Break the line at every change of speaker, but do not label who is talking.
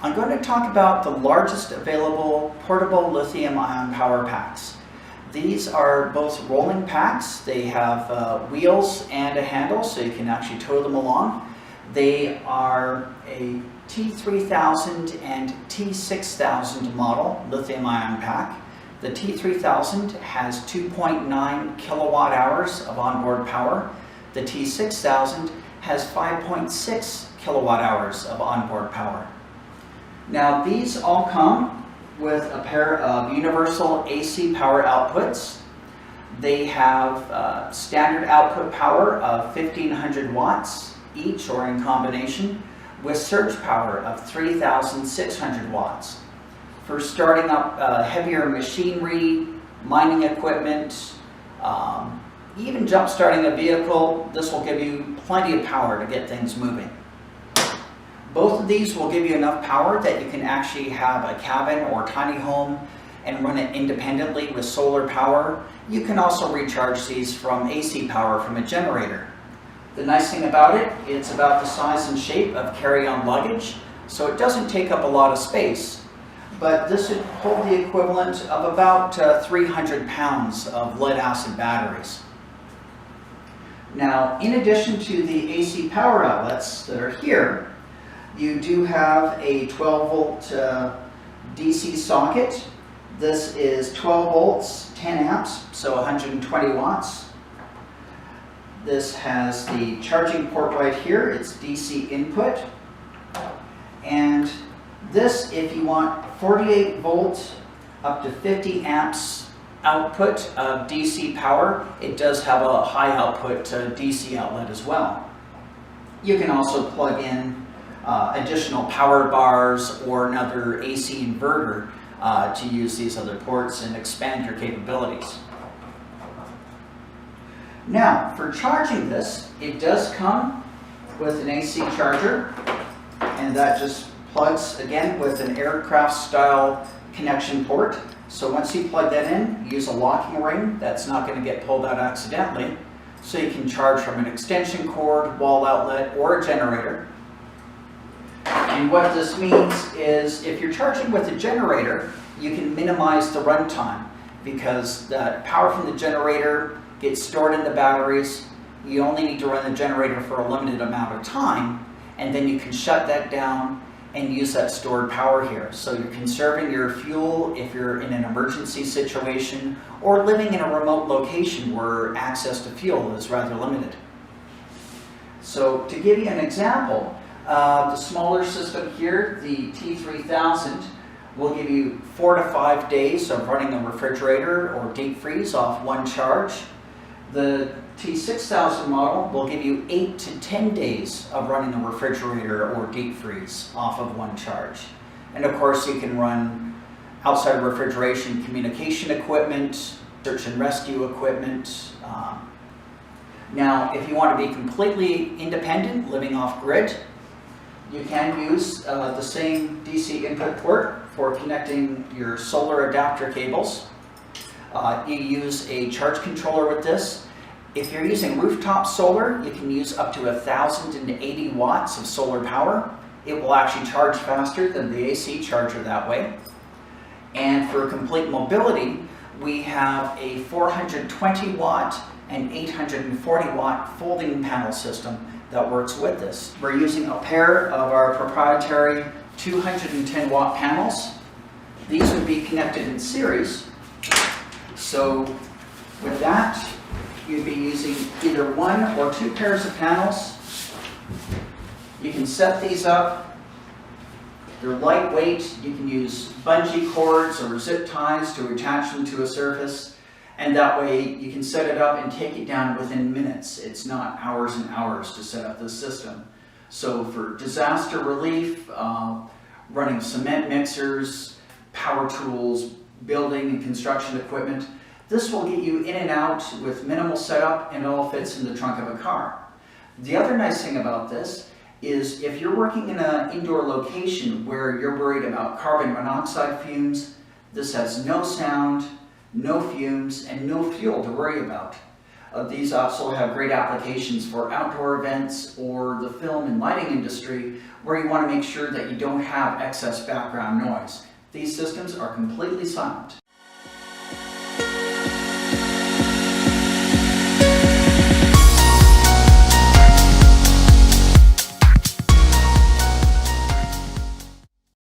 I'm going to talk about the largest available portable lithium-ion power packs. These are both rolling packs. They have wheels and a handle, so you can actually tow them along. They are a T3000 and T6000 model lithium-ion pack. The T3000 has 2.9 kilowatt hours of onboard power. The T6000 has 5.6 kilowatt hours of onboard power. Now these all come with a pair of universal AC power outputs. They have standard output power of 1500 watts each or in combination with surge power of 3600 watts. For starting up heavier machinery, mining equipment, even jump starting a vehicle, this will give you plenty of power to get things moving. Both of these will give you enough power that you can actually have a cabin or tiny home and run it independently with solar power. You can also recharge these from AC power from a generator. The nice thing about it, it's about the size and shape of carry-on luggage, so it doesn't take up a lot of space. But this would hold the equivalent of about 300 pounds of lead-acid batteries. Now, in addition to the AC power outlets that are here, you do have a 12-volt DC socket. This is 12 volts, 10 amps, so 120 watts. This has the charging port right here. It's DC input. And this, if you want 48 volt up to 50 amps output of DC power, it does have a high output DC outlet as well. You can also plug in additional power bars or another AC inverter to use these other ports and expand your capabilities. Now, for charging this, it does come with an AC charger, and that just plugs again with an aircraft style connection port. So once you plug that in, use a locking ring that's not going to get pulled out accidentally, so you can charge from an extension cord, wall outlet, or a generator. And what this means is if you're charging with a generator, you can minimize the runtime because the power from the generator gets stored in the batteries. You only need to run the generator for a limited amount of time, and then you can shut that down and use that stored power here. So you're conserving your fuel if you're in an emergency situation or living in a remote location where access to fuel is rather limited. So to give you an example, the smaller system here, the T3000, will give you 4 to 5 days of running a refrigerator or deep freeze off one charge. The T6000 model will give you 8 to 10 days of running a refrigerator or deep freeze off of one charge. And of course you can run outside of refrigeration communication equipment, search and rescue equipment. Now if you want to be completely independent, living off grid, you can use the same DC input port for connecting your solar adapter cables. You use a charge controller with this. If you're using rooftop solar, you can use up to 1,080 watts of solar power. It will actually charge faster than the AC charger that way. And for complete mobility, we have a 420 watt and 840 watt folding panel system that works with this. We're using a pair of our proprietary 210 watt panels. These would be connected in series. So with that, you'd be using either 1 or 2 pairs of panels. You can set these up. They're lightweight. You can use bungee cords or zip ties to attach them to a surface. And that way you can set it up and take it down within minutes. It's not hours and hours to set up this system. So for disaster relief, running cement mixers, power tools, building and construction equipment, this will get you in and out with minimal setup, and it all fits in the trunk of a car. The other nice thing about this is if you're working in an indoor location where you're worried about carbon monoxide fumes, this has no sound, no fumes, and no fuel to worry about. These also have great applications for outdoor events or the film and lighting industry, where you want to make sure that you don't have excess background noise. These systems are completely silent.